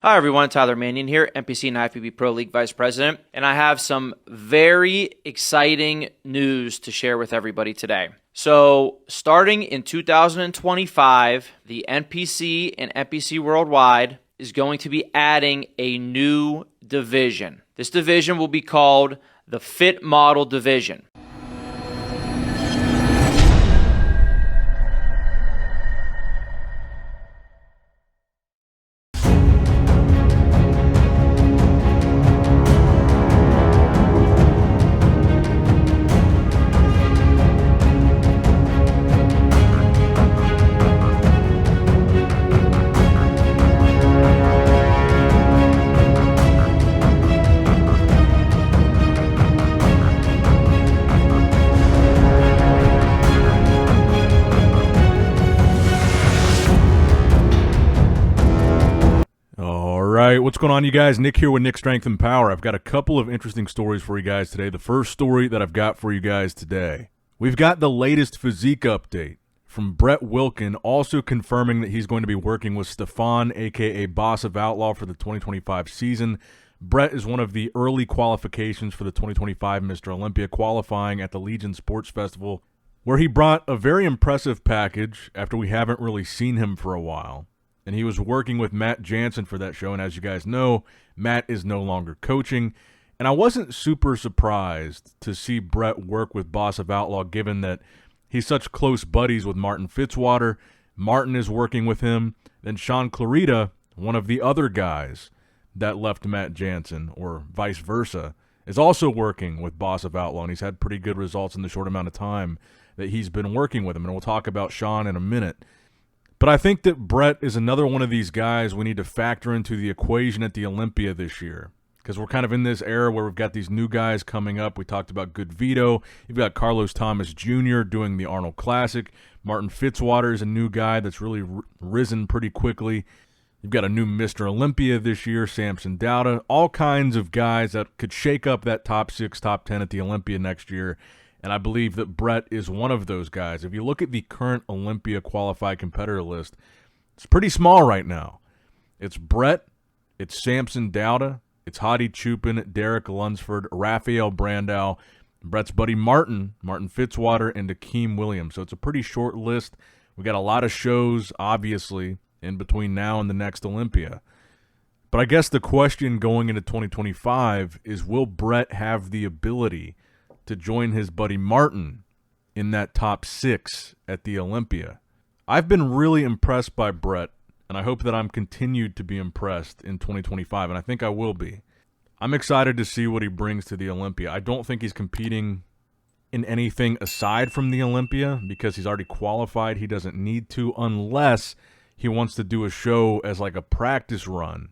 Hi everyone, Tyler Manion here, NPC and IFBB Pro League Vice President, and I have some very exciting news to share with everybody today. So, starting in 2025, the NPC and NPC Worldwide is going to be adding a new division. This division will be called the Fit Model Division. What's going on, you guys? Nick here with Nick Strength and Power. I've got a couple of interesting stories for you guys today. The first story that I've got for you guys today, we've got the latest physique update from Brett Wilkin, also confirming that he's going to be working with Stefan, a.k.a. Boss of Outlaw, for the 2025 season. Brett is one of the early qualifications for the 2025 Mr. Olympia, qualifying at the Legion Sports Festival, where he brought a very impressive package after we haven't really seen him for a while. And he was working with Matt Jansen for that show. And as you guys know, Matt is no longer coaching. And I wasn't super surprised to see Brett work with Boss of Outlaw, given that he's such close buddies with Martin Fitzwater. Martin is working with him. Then Shaun Clarida, one of the other guys that left Matt Jansen, or vice versa, is also working with Boss of Outlaw. And he's had pretty good results in the short amount of time that he's been working with him. And we'll talk about Shaun in a minute. But I think that Brett is another one of these guys we need to factor into the equation at the Olympia this year, because we're kind of in this era where we've got these new guys coming up. We talked about GoodVito. You've got Carlos Thomas Jr. doing the Arnold Classic. Martin Fitzwater is a new guy that's really risen pretty quickly. You've got a new Mr. Olympia this year, Samson Dauda. All kinds of guys that could shake up that top 6, top 10 at the Olympia next year. And I believe that Brett is one of those guys. If you look at the current Olympia qualified competitor list, it's pretty small right now. It's Brett, it's Samson Dauda, it's Hadi Chupin, Derek Lunsford, Raphael Brandow, Brett's buddy Martin Fitzwater, and Akeem Williams. So it's a pretty short list. We got a lot of shows, obviously, in between now and the next Olympia. But I guess the question going into 2025 is, will Brett have the ability to join his buddy Martin in that top 6 at the Olympia? I've been really impressed by Brett, and I hope that I'm continued to be impressed in 2025, and I think I will be. I'm excited to see what he brings to the Olympia. I don't think he's competing in anything aside from the Olympia because he's already qualified. He doesn't need to, unless he wants to do a show as like a practice run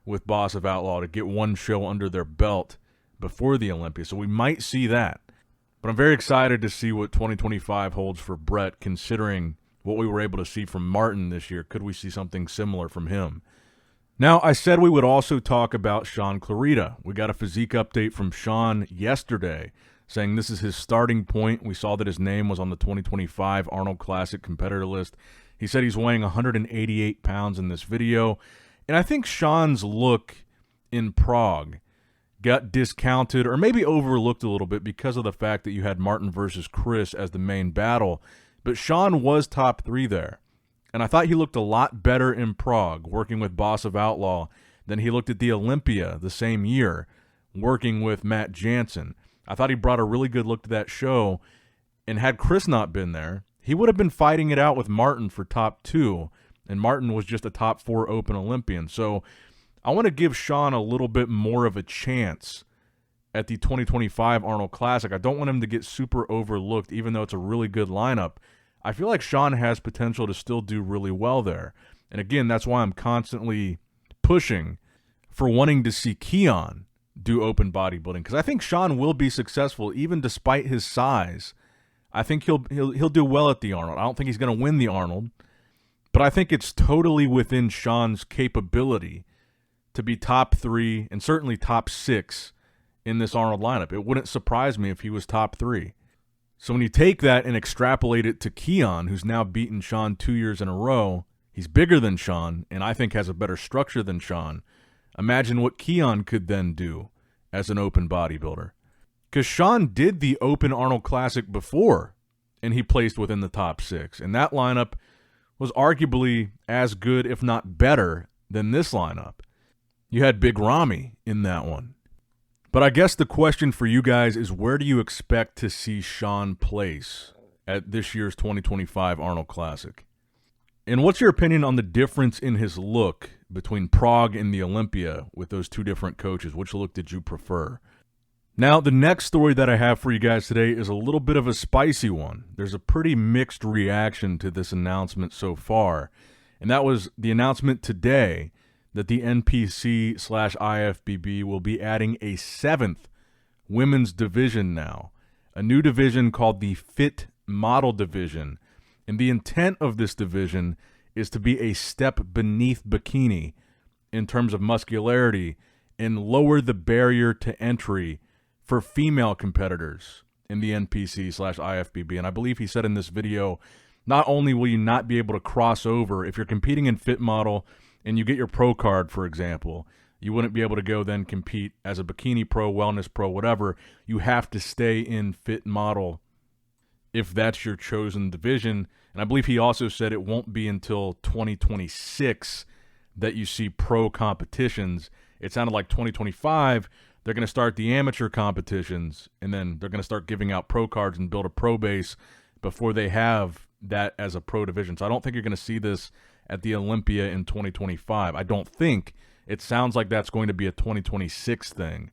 with Boss of Outlaw to get one show under their belt before the Olympia. So we might see that. But I'm very excited to see what 2025 holds for Brett, considering what we were able to see from Martin this year. Could we see something similar from him? Now, I said we would also talk about Shaun Clarida. We got a physique update from Shaun yesterday, saying this is his starting point. We saw that his name was on the 2025 Arnold Classic competitor list. He said he's weighing 188 pounds in this video. And I think Shaun's look in Prague got discounted or maybe overlooked a little bit because of the fact that you had Martin versus Chris as the main battle. But Shaun was top 3 there. And I thought he looked a lot better in Prague, working with Boss of Outlaw, than he looked at the Olympia the same year, working with Matt Jansen. I thought he brought a really good look to that show. And had Chris not been there, he would have been fighting it out with Martin for top 2. And Martin was just a top 4 open Olympian. So I want to give Shaun a little bit more of a chance at the 2025 Arnold Classic. I don't want him to get super overlooked, even though it's a really good lineup. I feel like Shaun has potential to still do really well there. And again, that's why I'm constantly pushing for wanting to see Keon do open bodybuilding, because I think Shaun will be successful even despite his size. I think he'll do well at the Arnold. I don't think he's going to win the Arnold, but I think it's totally within Shaun's capability to be top 3 and certainly top 6 in this Arnold lineup. It wouldn't surprise me if he was top 3. So when you take that and extrapolate it to Keon, who's now beaten Shaun 2 years in a row, he's bigger than Shaun and I think has a better structure than Shaun. Imagine what Keon could then do as an open bodybuilder. Because Shaun did the Open Arnold Classic before, and he placed within the top 6. And that lineup was arguably as good, if not better, than this lineup. You had Big Ramy in that one. But I guess the question for you guys is, where do you expect to see Shaun place at this year's 2025 Arnold Classic? And what's your opinion on the difference in his look between Prague and the Olympia with those two different coaches? Which look did you prefer? Now, the next story that I have for you guys today is a little bit of a spicy one. There's a pretty mixed reaction to this announcement so far, and that was the announcement today that the NPC/IFBB will be adding a 7th women's division now, a new division called the Fit Model Division, and the intent of this division is to be a step beneath bikini in terms of muscularity and lower the barrier to entry for female competitors in the NPC/IFBB. And I believe he said in this video, not only will you not be able to cross over if you're competing in Fit Model and you get your pro card, for example, you wouldn't be able to go then compete as a bikini pro, wellness pro, whatever. You have to stay in Fit Model if that's your chosen division. And I believe he also said it won't be until 2026 that you see pro competitions. It sounded like 2025, they're going to start the amateur competitions, and then they're going to start giving out pro cards and build a pro base before they have that as a pro division. So I don't think you're going to see this at the Olympia in 2025. I don't think. It sounds like that's going to be a 2026 thing.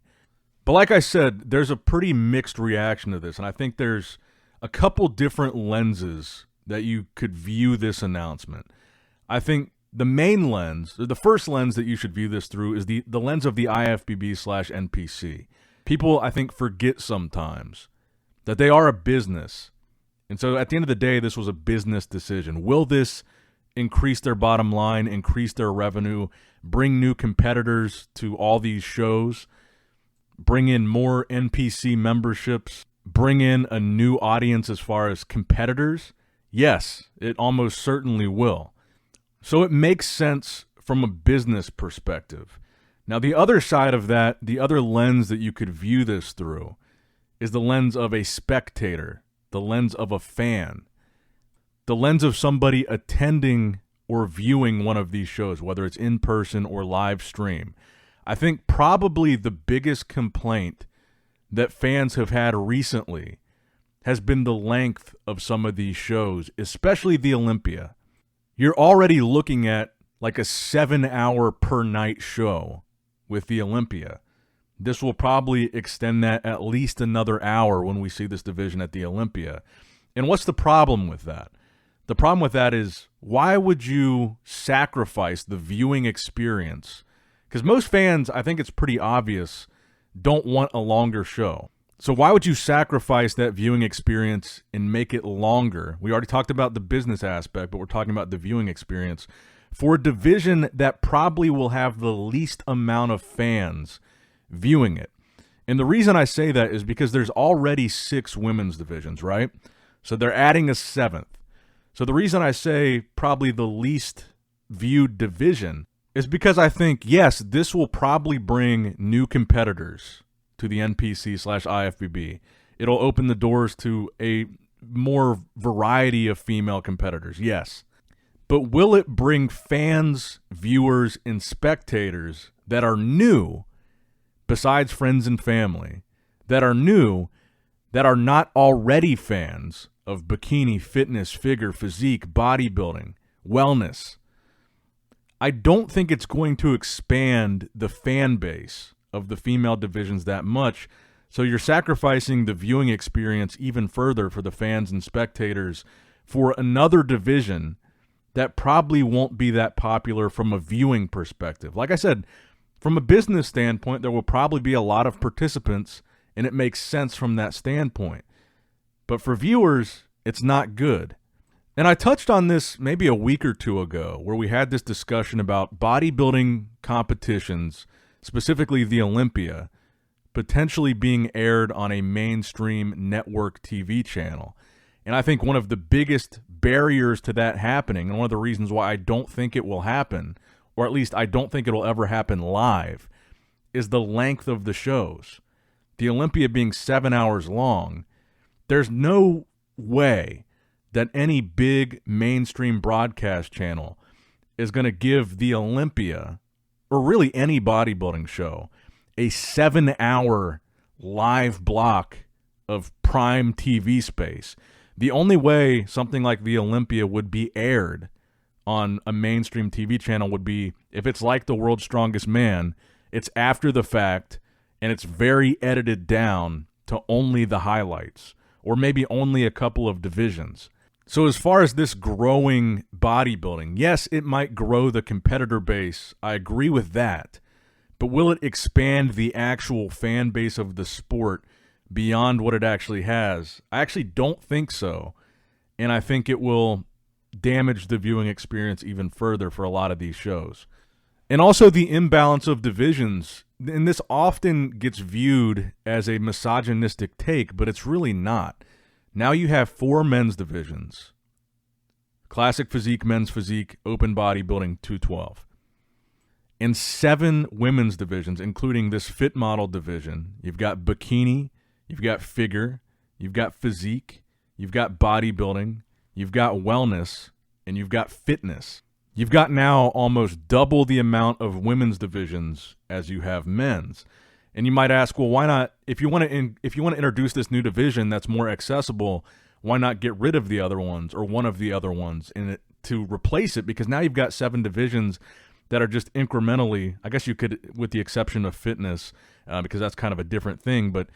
But like I said, there's a pretty mixed reaction to this, and I think there's a couple different lenses that you could view this announcement. I think the main lens, or the first lens that you should view this through, is the lens of the IFBB/NPC. People, I think, forget sometimes that they are a business. And so at the end of the day, this was a business decision. Will this increase their bottom line, increase their revenue, bring new competitors to all these shows, bring in more NPC memberships, bring in a new audience as far as competitors? Yes, it almost certainly will. So it makes sense from a business perspective. Now, the other side of that, the other lens that you could view this through, is the lens of a spectator, the lens of a fan, the lens of somebody attending or viewing one of these shows, whether it's in person or live stream. I think probably the biggest complaint that fans have had recently has been the length of some of these shows, especially the Olympia. You're already looking at like a 7-hour per night show with the Olympia. This will probably extend that at least another hour when we see this division at the Olympia. And what's the problem with that? The problem with that is, why would you sacrifice the viewing experience? Because most fans, I think it's pretty obvious, don't want a longer show. So why would you sacrifice that viewing experience and make it longer? We already talked about the business aspect, but we're talking about the viewing experience for a division that probably will have the least amount of fans viewing it. And the reason I say that is because there's already 6 women's divisions, right? So they're adding a 7th. So the reason I say probably the least viewed division is because I think, yes, this will probably bring new competitors to the NPC/IFBB. It'll open the doors to a more variety of female competitors, yes. But will it bring fans, viewers, and spectators that are new, besides friends and family, that are new, that are not already fans of bikini, fitness, figure, physique, bodybuilding, wellness? I don't think it's going to expand the fan base of the female divisions that much, so you're sacrificing the viewing experience even further for the fans and spectators for another division that probably won't be that popular from a viewing perspective. Like I said, from a business standpoint, there will probably be a lot of participants, and it makes sense from that standpoint. But for viewers, it's not good. And I touched on this maybe a week or two ago, where we had this discussion about bodybuilding competitions, specifically the Olympia, potentially being aired on a mainstream network TV channel. And I think one of the biggest barriers to that happening, and one of the reasons why I don't think it will happen, or at least I don't think it'll ever happen live, is the length of the shows. The Olympia being 7 hours long, there's no way that any big mainstream broadcast channel is going to give the Olympia, or really any bodybuilding show, a 7-hour live block of prime TV space. The only way something like the Olympia would be aired on a mainstream TV channel would be if it's like The World's Strongest Man, it's after the fact, and it's very edited down to only the highlights, or maybe only a couple of divisions. So as far as this growing bodybuilding, yes, it might grow the competitor base. I agree with that. But will it expand the actual fan base of the sport beyond what it actually has? I actually don't think so. And I think it will damage the viewing experience even further for a lot of these shows. And also the imbalance of divisions. And this often gets viewed as a misogynistic take, but it's really not. Now you have 4 men's divisions: Classic Physique, Men's Physique, Open Bodybuilding, 212. And 7 women's divisions, including this fit model division. You've got bikini, you've got figure, you've got physique, you've got bodybuilding, you've got wellness, and you've got fitness. You've got now almost double the amount of women's divisions as you have men's. And you might ask, well, why not, if you want to introduce this new division that's more accessible, why not get rid of the other ones or one of the other ones to replace it? Because now you've got 7 divisions that are just incrementally, I guess you could, with the exception of fitness, because that's kind of a different thing, but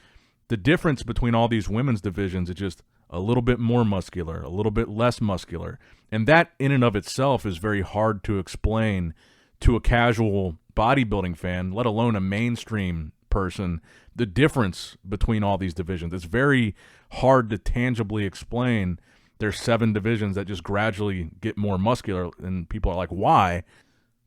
the difference between all these women's divisions is just a little bit more muscular, a little bit less muscular. And that in and of itself is very hard to explain to a casual bodybuilding fan, let alone a mainstream person, the difference between all these divisions. It's very hard to tangibly explain. There's 7 divisions that just gradually get more muscular, and people are like, why?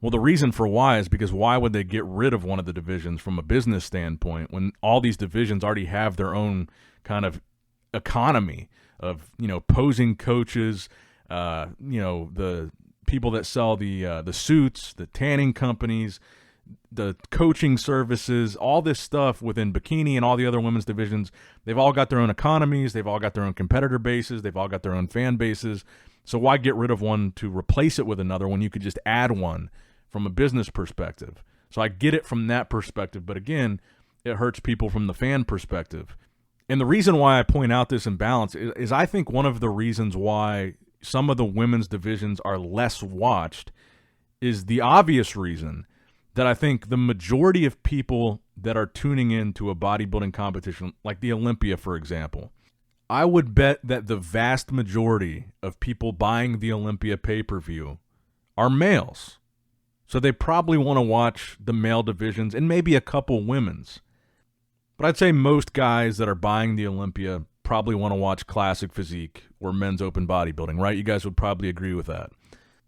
Well, the reason for why is because why would they get rid of one of the divisions from a business standpoint when all these divisions already have their own kind of economy of, posing coaches, the people that sell the suits, the tanning companies, the coaching services, all this stuff within bikini and all the other women's divisions. They've all got their own economies. They've all got their own competitor bases. They've all got their own fan bases. So why get rid of one to replace it with another when you could just add one from a business perspective? So I get it from that perspective. But again, it hurts people from the fan perspective. And the reason why I point out this imbalance is I think one of the reasons why some of the women's divisions are less watched is the obvious reason that I think the majority of people that are tuning into a bodybuilding competition, like the Olympia, for example, I would bet that the vast majority of people buying the Olympia pay-per-view are males. So they probably want to watch the male divisions and maybe a couple women's. But I'd say most guys that are buying the Olympia probably want to watch Classic Physique or Men's Open Bodybuilding, right? You guys would probably agree with that.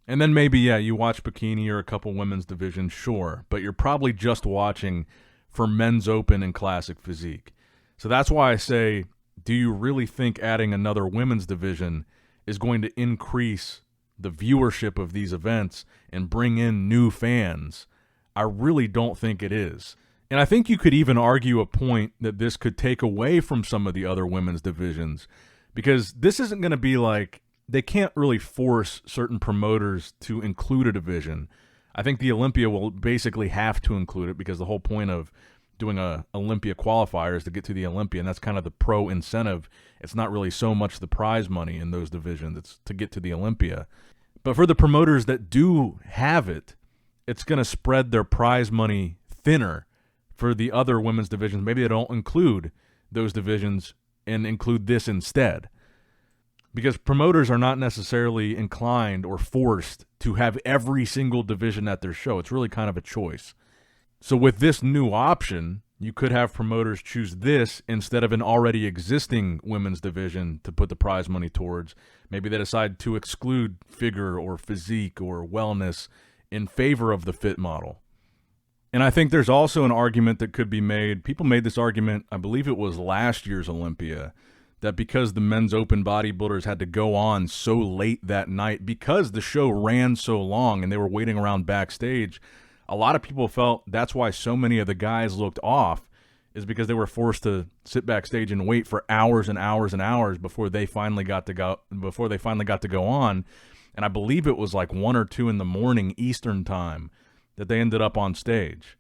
And then maybe, you watch bikini or a couple women's divisions, sure. But you're probably just watching for Men's Open and Classic Physique. So that's why I say, do you really think adding another women's division is going to increase the viewership of these events and bring in new fans? I really don't think it is. And I think you could even argue a point that this could take away from some of the other women's divisions, because this isn't going to be like, they can't really force certain promoters to include a division. I think the Olympia will basically have to include it because the whole point of doing a Olympia qualifier is to get to the Olympia, and that's kind of the pro incentive. It's not really so much the prize money in those divisions. It's to get to the Olympia. But for the promoters that do have it, it's going to spread their prize money thinner for the other women's divisions. Maybe they don't include those divisions and include this instead. Because promoters are not necessarily inclined or forced to have every single division at their show. It's really kind of a choice. So with this new option, you could have promoters choose this instead of an already existing women's division to put the prize money towards. Maybe they decide to exclude figure or physique or wellness in favor of the fit model. And I think there's also an argument that could be made. People made this argument, I believe it was last year's Olympia, that because the men's open bodybuilders had to go on so late that night, because the show ran so long and they were waiting around backstage, a lot of people felt that's why so many of the guys looked off, is because they were forced to sit backstage and wait for hours and hours and hours before they finally got to go on. And I believe it was like 1 or 2 in the morning Eastern time that they ended up on stage.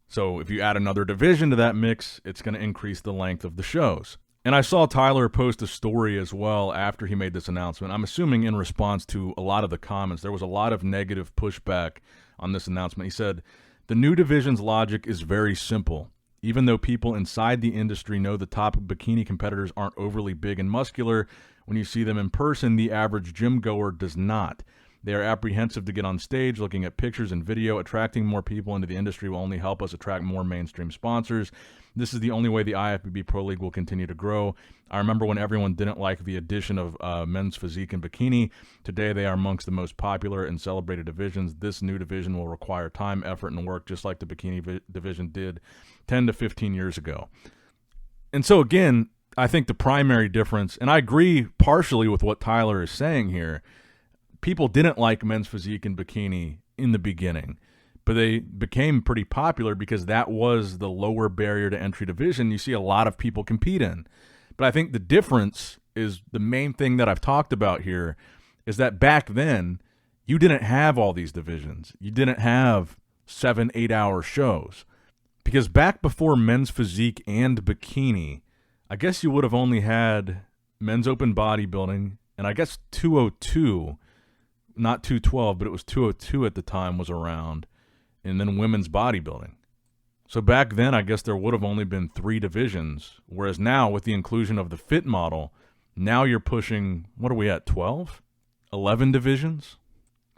So if you add another division to that mix, it's going to increase the length of the shows. And I saw Tyler post a story as well after he made this announcement. I'm assuming in response to a lot of the comments. There was a lot of negative pushback on this announcement. He said, "The new division's logic is very simple. Even though people inside the industry know the top bikini competitors aren't overly big and muscular, when you see them in person, the average gym goer does not. They are apprehensive to get on stage. Looking at pictures and video, attracting more people into the industry will only help us attract more mainstream sponsors. This is the only way the IFBB Pro League will continue to grow. I remember when everyone didn't like the addition of men's physique and bikini. Today they are amongst the most popular and celebrated divisions. This new division will require time, effort, and work just like the bikini division did 10 to 15 years ago." And so again, I think the primary difference, and I agree partially with what Tyler is saying here, people didn't like men's physique and bikini in the beginning, but they became pretty popular because that was the lower barrier to entry division you see a lot of people compete in. But I think the difference is the main thing that I've talked about here is that back then you didn't have all these divisions. You didn't have 7-8 hour shows, because back before men's physique and bikini, I guess you would have only had men's open bodybuilding, and I guess 202, not 212, but it was 202 at the time was around, and then women's bodybuilding. So back then, I guess there would have only been 3 divisions, whereas now with the inclusion of the fit model, now you're pushing, what are we at, 12? 11 divisions?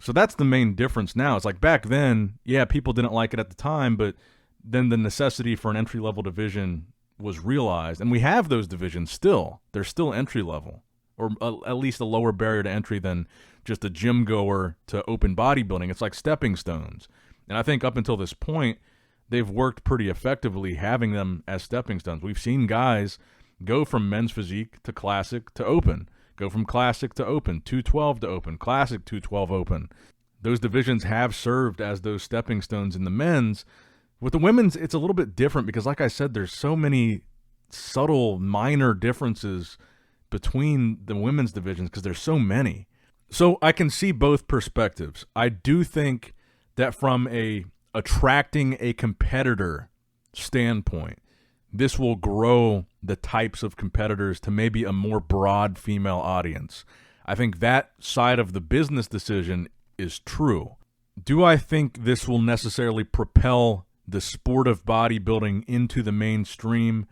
So that's the main difference now. It's like back then, yeah, people didn't like it at the time, but then the necessity for an entry-level division was realized, and we have those divisions still. They're still entry-level, or at least a lower barrier to entry than just a gym goer to open bodybuilding. It's like stepping stones. And I think up until this point, they've worked pretty effectively having them as stepping stones. We've seen guys go from men's physique to classic to open, go from classic to open, 212 to open, classic 212 open. Those divisions have served as those stepping stones in the men's. With the women's, it's a little bit different because, like I said, there's so many subtle, minor differences between the women's divisions because there's so many. So I can see both perspectives. I do think that from a attracting a competitor standpoint, this will grow the types of competitors to maybe a more broad female audience. I think that side of the business decision is true. Do I think this will necessarily propel the sport of bodybuilding into the mainstream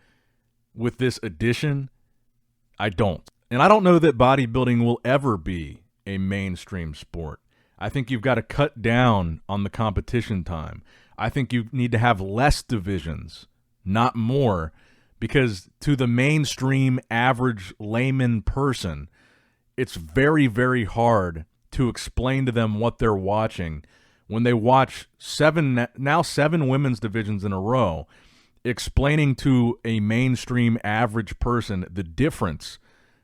with this addition? I don't. And I don't know that bodybuilding will ever be a mainstream sport. I think you've got to cut down on the competition time. I think you need to have less divisions, not more, because to the mainstream average layman person, it's very, very hard to explain to them what they're watching when they watch 7 women's divisions in a row. Explaining to a mainstream average person the difference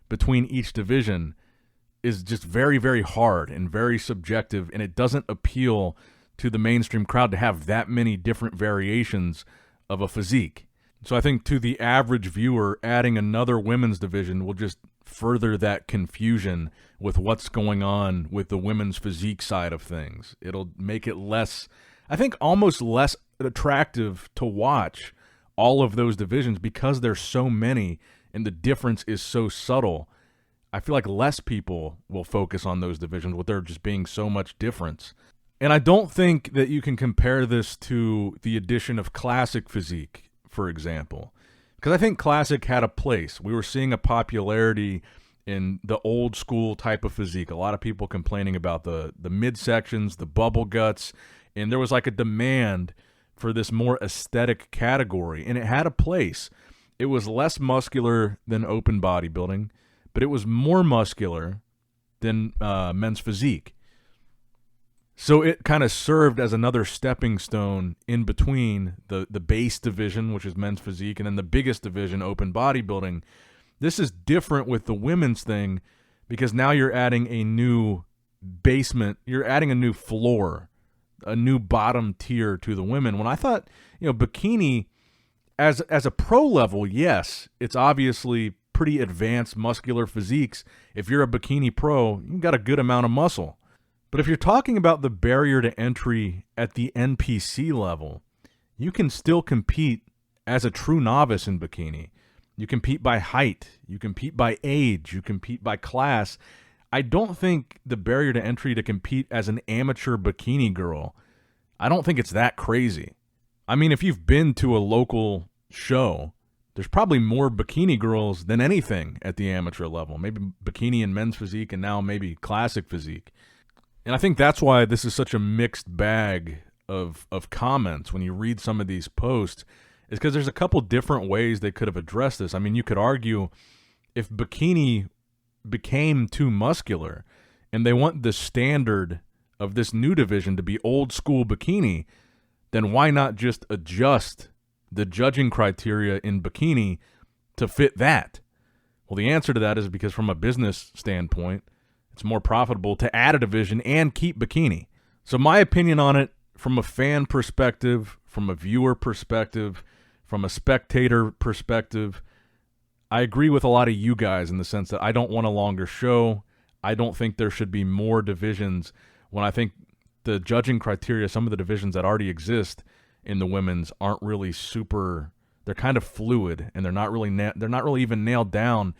between each division is just very, very hard and very subjective, and it doesn't appeal to the mainstream crowd to have that many different variations of a physique. So I think to the average viewer, adding another women's division will just further that confusion with what's going on with the women's physique side of things. It'll make it less, I think almost less attractive to watch all of those divisions because there's so many and the difference is so subtle. I feel like less people will focus on those divisions with there just being so much difference. And I don't think that you can compare this to the addition of classic physique, for example, because I think classic had a place. We were seeing a popularity in the old school type of physique. A lot of people complaining about the midsections, the bubble guts, and there was like a demand for this more aesthetic category, and it had a place. It was less muscular than open bodybuilding, but it was more muscular than men's physique. So it kind of served as another stepping stone in between the base division, which is men's physique, and then the biggest division, open bodybuilding. This is different with the women's thing because now you're adding a new basement, you're adding a new floor, a new bottom tier to the women. When I thought, bikini as a pro level, yes, it's obviously pretty advanced muscular physiques. If you're a bikini pro, you've got a good amount of muscle. But if you're talking about the barrier to entry at the NPC level, you can still compete as a true novice in bikini. You compete by height, you compete by age, you compete by class. I don't think the barrier to entry to compete as an amateur bikini girl, I don't think it's that crazy. I mean, if you've been to a local show, there's probably more bikini girls than anything at the amateur level. Maybe bikini and men's physique and now maybe classic physique. And I think that's why this is such a mixed bag of comments when you read some of these posts, is because there's a couple different ways they could have addressed this. I mean, you could argue if bikini became too muscular and they want the standard of this new division to be old school bikini, then why not just adjust the judging criteria in bikini to fit that? Well, the answer to that is because from a business standpoint, it's more profitable to add a division and keep bikini. So my opinion on it, from a fan perspective, from a viewer perspective, from a spectator perspective, I agree with a lot of you guys in the sense that I don't want a longer show. I don't think there should be more divisions when I think the judging criteria, some of the divisions that already exist in the women's aren't really super, they're kind of fluid, and they're not really even nailed down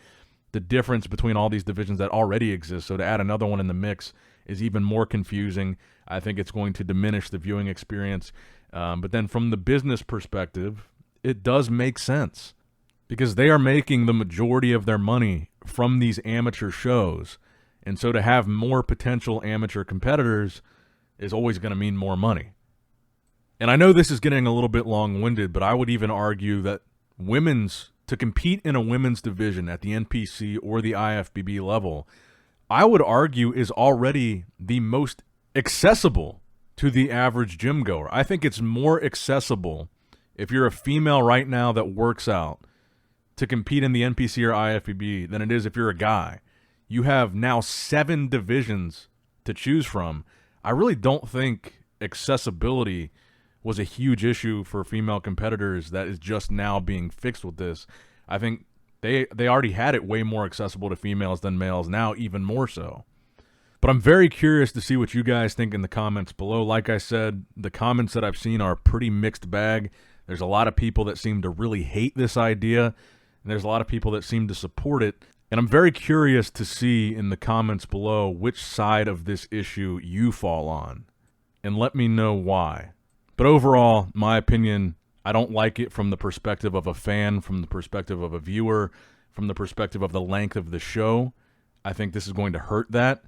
the difference between all these divisions that already exist. So to add another one in the mix is even more confusing. I think it's going to diminish the viewing experience. But then from the business perspective, it does make sense because they are making the majority of their money from these amateur shows. And so to have more potential amateur competitors is always going to mean more money. And I know this is getting a little bit long-winded, but I would even argue that to compete in a women's division at the NPC or the IFBB level, I would argue is already the most accessible to the average gym goer. I think it's more accessible if you're a female right now that works out to compete in the NPC or IFBB than it is if you're a guy. You have now 7 divisions to choose from. I really don't think accessibility was a huge issue for female competitors that is just now being fixed with this. I think they already had it way more accessible to females than males, now even more so. But I'm very curious to see what you guys think in the comments below. Like I said, the comments that I've seen are a pretty mixed bag. There's a lot of people that seem to really hate this idea, and there's a lot of people that seem to support it. And I'm very curious to see in the comments below which side of this issue you fall on, and let me know why. But overall, my opinion, I don't like it from the perspective of a fan, from the perspective of a viewer, from the perspective of the length of the show. I think this is going to hurt that.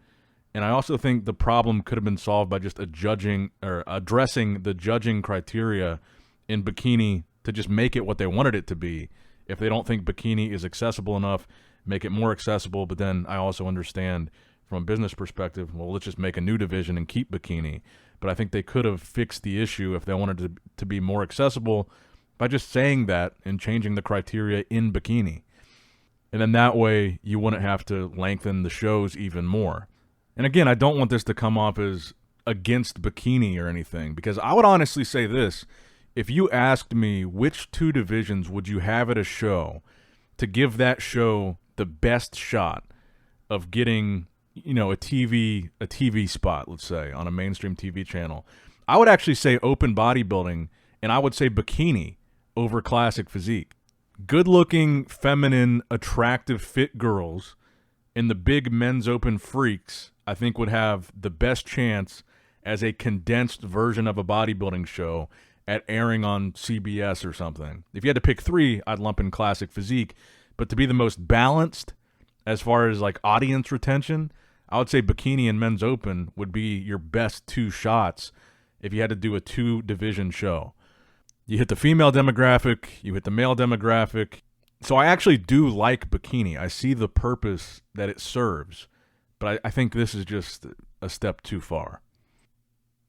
And I also think the problem could have been solved by just addressing the judging criteria in bikini to just make it what they wanted it to be. If they don't think bikini is accessible enough, make it more accessible. But then I also understand from a business perspective, well, let's just make a new division and keep bikini. But I think they could have fixed the issue if they wanted to be more accessible by just saying that and changing the criteria in bikini. And then that way you wouldn't have to lengthen the shows even more. And again, I don't want this to come off as against bikini or anything, because I would honestly say this. If you asked me which 2 divisions would you have at a show to give that show the best shot of getting, a TV spot, let's say, on a mainstream TV channel, I would actually say open bodybuilding, and I would say bikini over classic physique. Good-looking, feminine, attractive, fit girls and the big men's open freaks, I think, would have the best chance as a condensed version of a bodybuilding show at airing on CBS or something. If you had to pick 3, I'd lump in classic physique. But to be the most balanced as far as like audience retention, I would say bikini and men's open would be your best 2 shots if you had to do a 2-division show. You hit the female demographic, you hit the male demographic. So I actually do like bikini. I see the purpose that it serves, but I think this is just a step too far.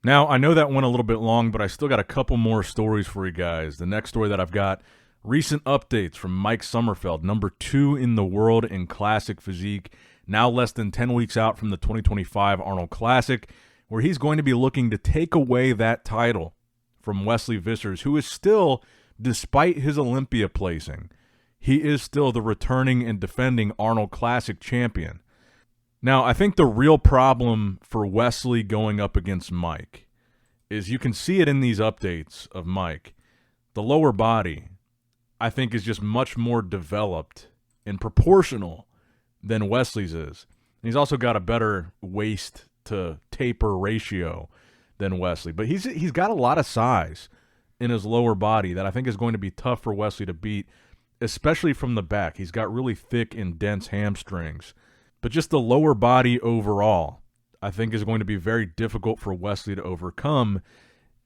Now, I know that went a little bit long, but I still got a couple more stories for you guys. The next story that I've got, Recent updates from Mike Sommerfeld, number 2 in the world in Classic Physique, now less than 10 weeks out from the 2025 Arnold Classic, where he's going to be looking to take away that title from Wesley Vissers, who is still, despite his Olympia placing, he is still the returning and defending Arnold Classic champion. Now, I think the real problem for Wesley going up against Mike is you can see it in these updates of Mike. The lower body, I think, is just much more developed and proportional than Wesley's is. And he's also got a better waist to taper ratio than Wesley. But he's got a lot of size in his lower body that I think is going to be tough for Wesley to beat, especially from the back. He's got really thick and dense hamstrings. But just the lower body overall, I think, is going to be very difficult for Wesley to overcome.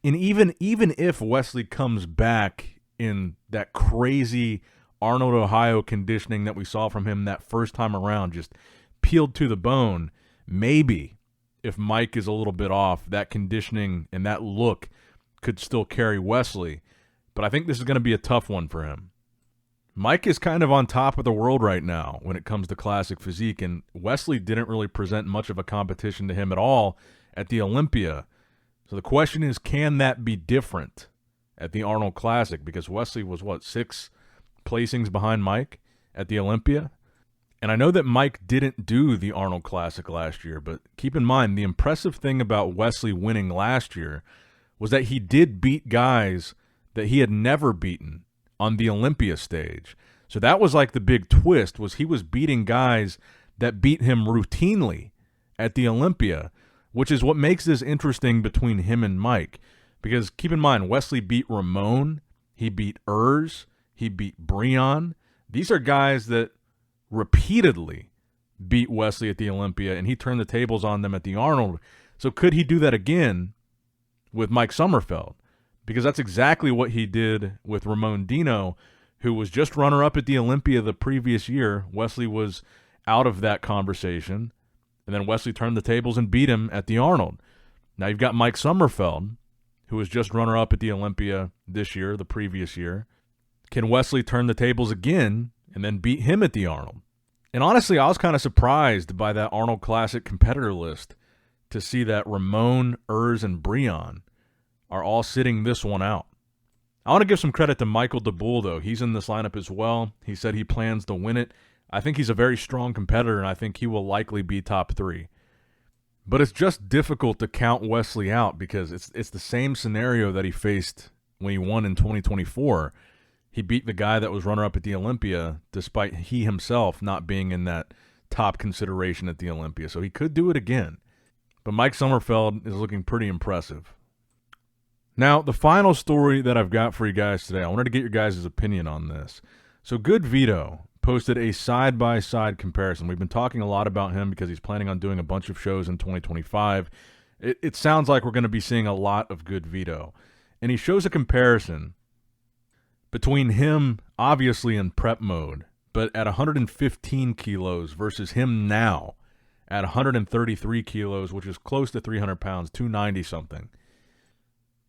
And even if Wesley comes back in that crazy Arnold, Ohio conditioning that we saw from him that first time around, just peeled to the bone, maybe if Mike is a little bit off, that conditioning and that look could still carry Wesley. But I think this is going to be a tough one for him. Mike is kind of on top of the world right now when it comes to Classic Physique, and Wesley didn't really present much of a competition to him at all at the Olympia. So the question is, can that be different at the Arnold Classic? Because Wesley was, 6 placings behind Mike at the Olympia? And I know that Mike didn't do the Arnold Classic last year, but keep in mind, the impressive thing about Wesley winning last year was that he did beat guys that he had never beaten on the Olympia stage. So that was like the big twist, was he was beating guys that beat him routinely at the Olympia, which is what makes this interesting between him and Mike. Because keep in mind, Wesley beat Ramon, he beat Urs, he beat Breon. These are guys that repeatedly beat Wesley at the Olympia, and he turned the tables on them at the Arnold. So could he do that again with Mike Sommerfeld? Because that's exactly what he did with Ramon Dino, who was just runner-up at the Olympia the previous year. Wesley was out of that conversation, and then Wesley turned the tables and beat him at the Arnold. Now you've got Mike Sommerfeld, who was just runner-up at the Olympia this year, the previous year. Can Wesley turn the tables again and then beat him at the Arnold? And honestly, I was kind of surprised by that Arnold Classic competitor list to see that Ramon, Urs, and Breon are all sitting this one out. I want to give some credit to Michael DeBull, though. He's in this lineup as well. He said he plans to win it. I think he's a very strong competitor, and I think he will likely be top 3. But it's just difficult to count Wesley out because it's the same scenario that he faced when he won in 2024. He beat the guy that was runner-up at the Olympia, despite he himself not being in that top consideration at the Olympia. So he could do it again. But Mike Sommerfeld is looking pretty impressive. Now, the final story that I've got for you guys today, I wanted to get your guys' opinion on this. So GoodVito posted a side-by-side comparison. We've been talking a lot about him because he's planning on doing a bunch of shows in 2025. It sounds like we're going to be seeing a lot of GoodVito. And he shows a comparison between him, obviously in prep mode, but at 115 kilos versus him now at 133 kilos, which is close to 300 pounds, 290-something.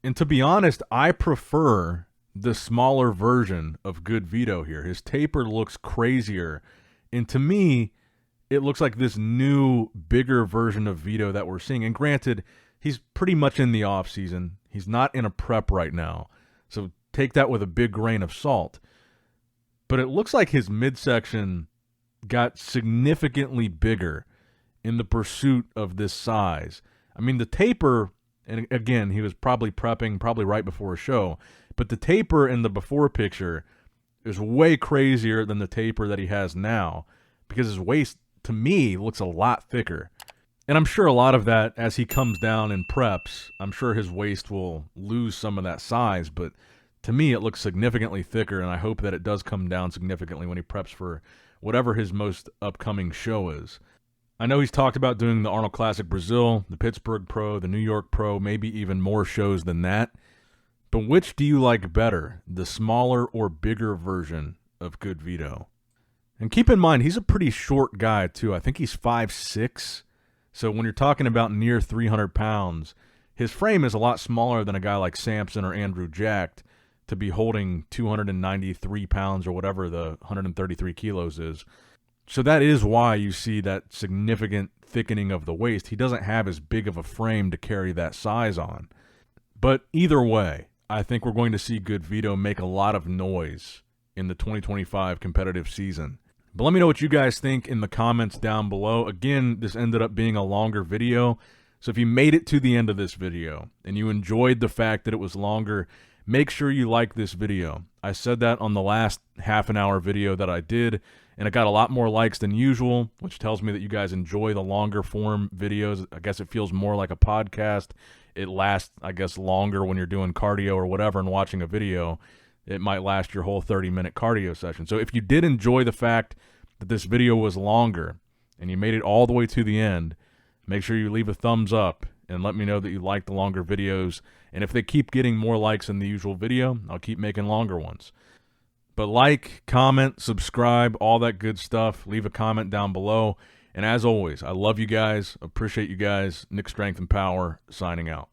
And to be honest, I prefer the smaller version of GoodVito here. His taper looks crazier. And to me, it looks like this new, bigger version of Vito that we're seeing. And granted, he's pretty much in the offseason. He's not in a prep right now. So take that with a big grain of salt. But it looks like his midsection got significantly bigger in the pursuit of this size. I mean, the taper, and again, he was probably prepping, probably right before a show, but the taper in the before picture is way crazier than the taper that he has now because his waist, to me, looks a lot thicker. And I'm sure a lot of that, as he comes down in preps, I'm sure his waist will lose some of that size, but to me, it looks significantly thicker, and I hope that it does come down significantly when he preps for whatever his most upcoming show is. I know he's talked about doing the Arnold Classic Brazil, the Pittsburgh Pro, the New York Pro, maybe even more shows than that. But which do you like better, the smaller or bigger version of GoodVito? And keep in mind, he's a pretty short guy, too. I think he's 5'6". So when you're talking about near 300 pounds, his frame is a lot smaller than a guy like Samson or Andrew Jacked. to be holding 293 pounds or whatever the 133 kilos is. So that is why you see that significant thickening of the waist. He doesn't have as big of a frame to carry that size on. But either way, I think we're going to see GoodVito make a lot of noise in the 2025 competitive season. But let me know what you guys think in the comments down below. Again, this ended up being a longer video. So if you made it to the end of this video and you enjoyed the fact that it was longer, make sure you like this video. I said that on the last half-an-hour video that I did, and it got a lot more likes than usual, which tells me that you guys enjoy the longer form videos. I guess it feels more like a podcast. It lasts, I guess, longer when you're doing cardio or whatever and watching a video. It might last your whole 30-minute cardio session. So if you did enjoy the fact that this video was longer and you made it all the way to the end, make sure you leave a thumbs up and let me know that you like the longer videos. And if they keep getting more likes than the usual video, I'll keep making longer ones. But like, comment, subscribe, all that good stuff. Leave a comment down below. And as always, I love you guys. Appreciate you guys. Nick Strength and Power signing out.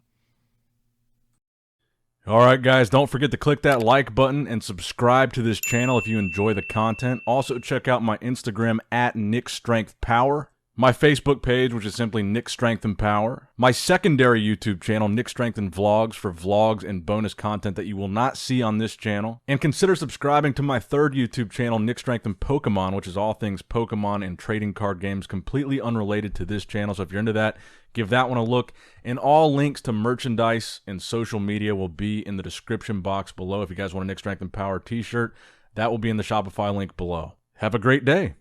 All right, guys, don't forget to click that like button and subscribe to this channel if you enjoy the content. Also, check out my Instagram at NICKS&P, my Facebook page, which is simply Nick Strength and Power, my secondary YouTube channel, Nick Strength and Vlogs, for vlogs and bonus content that you will not see on this channel. And consider subscribing to my third YouTube channel, Nick Strength and Pokemon, which is all things Pokemon and trading card games, completely unrelated to this channel. So if you're into that, give that one a look. And all links to merchandise and social media will be in the description box below. If you guys want a Nick Strength and Power t-shirt, that will be in the Shopify link below. Have a great day.